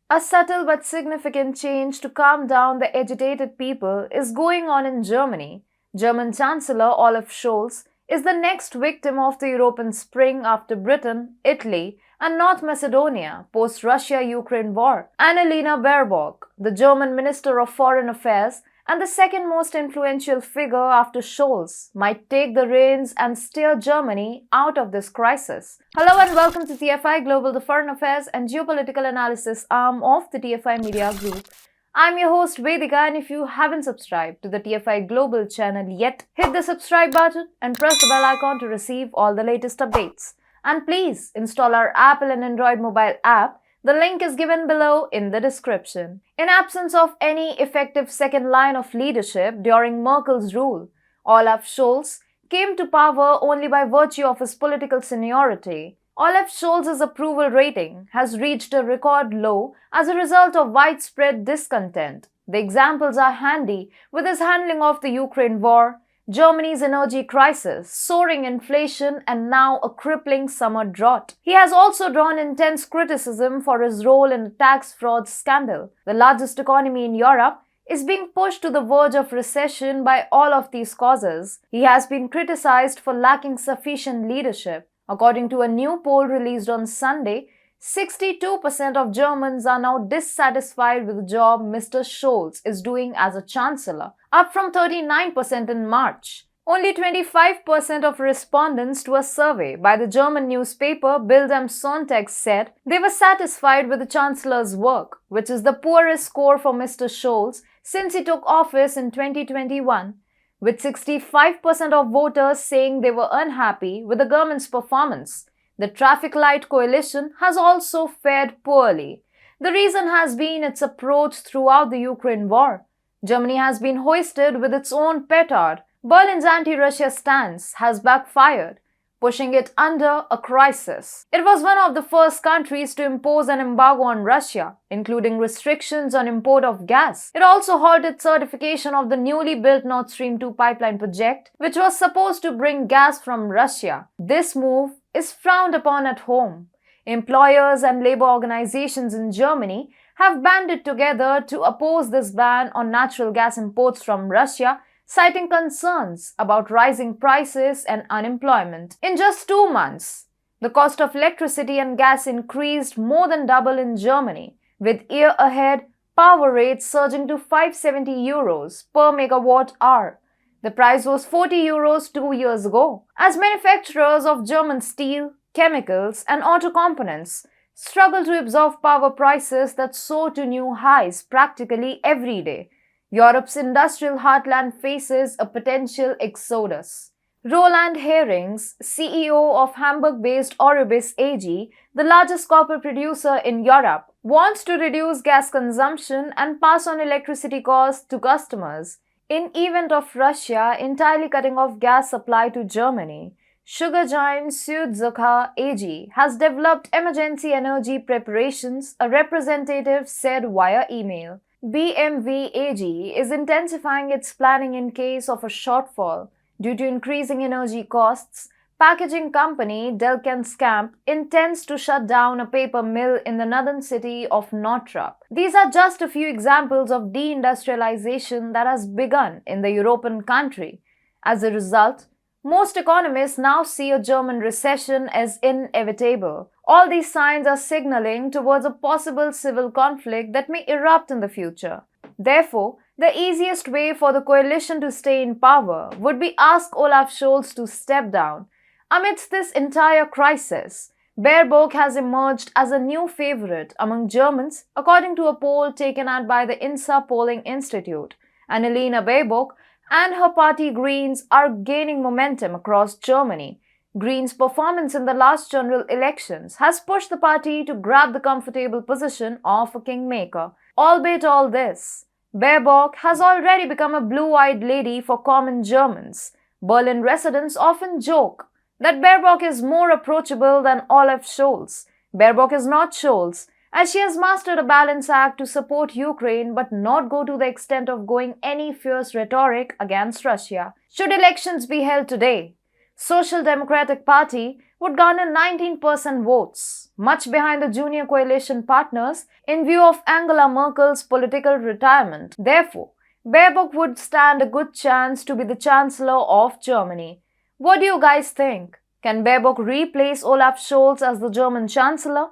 A subtle but significant change to calm down the agitated people is going on in Germany. German Chancellor Olaf Scholz is the next victim of the European spring after Britain, Italy, and North Macedonia post Russia Ukraine war. Annalena Baerbock, the German Minister of Foreign Affairs, and the second most influential figure after Scholz, might take the reins and steer Germany out of this crisis. Hello and welcome to TFI Global, the foreign affairs and geopolitical analysis arm of the TFI Media Group. I'm your host Vedika, and if you haven't subscribed to the TFI Global channel yet, hit the subscribe button and press the bell icon to receive all the latest updates. And please install our Apple and Android mobile app. The link is given below in the description. In absence of any effective second line of leadership during Merkel's rule, Olaf Scholz came to power only by virtue of his political seniority. Olaf Scholz's approval rating has reached a record low as a result of widespread discontent. The examples are handy with his handling of the Ukraine war, Germany's energy crisis, soaring inflation, and now a crippling summer drought. He has also drawn intense criticism for his role in the tax fraud scandal. The largest economy in Europe is being pushed to the verge of recession by all of these causes. He has been criticized for lacking sufficient leadership. According to a new poll released on Sunday, 62% of Germans are now dissatisfied with the job Mr. Scholz is doing as a chancellor, up from 39% in March. Only 25% of respondents to a survey by the German newspaper Bild am Sonntag said they were satisfied with the chancellor's work, which is the poorest score for Mr. Scholz since he took office in 2021. With 65% of voters saying they were unhappy with the government's performance. The traffic light coalition has also fared poorly. The reason has been its approach throughout the Ukraine war. Germany has been hoisted with its own petard. Berlin's anti-Russia stance has backfired, pushing it under a crisis. It was one of the first countries to impose an embargo on Russia, including restrictions on import of gas. It also halted certification of the newly built Nord Stream 2 pipeline project, which was supposed to bring gas from Russia. This move is frowned upon at home. Employers and labor organizations in Germany have banded together to oppose this ban on natural gas imports from Russia, citing concerns about rising prices and unemployment. In just 2 months, the cost of electricity and gas increased more than double in Germany, with year-ahead power rates surging to 570 euros per megawatt hour. The price was 40 euros 2 years ago. As manufacturers of German steel, chemicals, and auto components struggle to absorb power prices that soar to new highs practically every day, Europe's industrial heartland faces a potential exodus. Roland Herings, CEO of Hamburg-based Oribis AG, the largest copper producer in Europe, wants to reduce gas consumption and pass on electricity costs to customers. In event of Russia entirely cutting off gas supply to Germany, sugar giant Südzucker AG has developed emergency energy preparations, a representative said via email. BMW AG is intensifying its planning in case of a shortfall due to increasing energy costs. Packaging company Delkenskamp intends to shut down a paper mill in the northern city of Northrop. These are just a few examples of deindustrialization that has begun in the European country. As a result, most economists now see a German recession as inevitable. All these signs are signaling towards a possible civil conflict that may erupt in the future. Therefore, the easiest way for the coalition to stay in power would be ask Olaf Scholz to step down. Amidst this entire crisis, Baerbock has emerged as a new favorite among Germans, according to a poll taken out by the INSA Polling Institute. Annalena Baerbock and her party Greens are gaining momentum across Germany. Greens' performance in the last general elections has pushed the party to grab the comfortable position of a kingmaker. Albeit all this, Baerbock has already become a blue-eyed lady for common Germans. Berlin residents often joke that Baerbock is more approachable than Olaf Scholz. Baerbock is not Scholz, as she has mastered a balance act to support Ukraine but not go to the extent of going any fierce rhetoric against Russia. Should elections be held today, Social Democratic Party would garner 19% votes. much behind the junior coalition partners in view of Angela Merkel's political retirement. Therefore, Baerbock would stand a good chance to be the Chancellor of Germany. What do you guys think? Can Baerbock replace Olaf Scholz as the German Chancellor?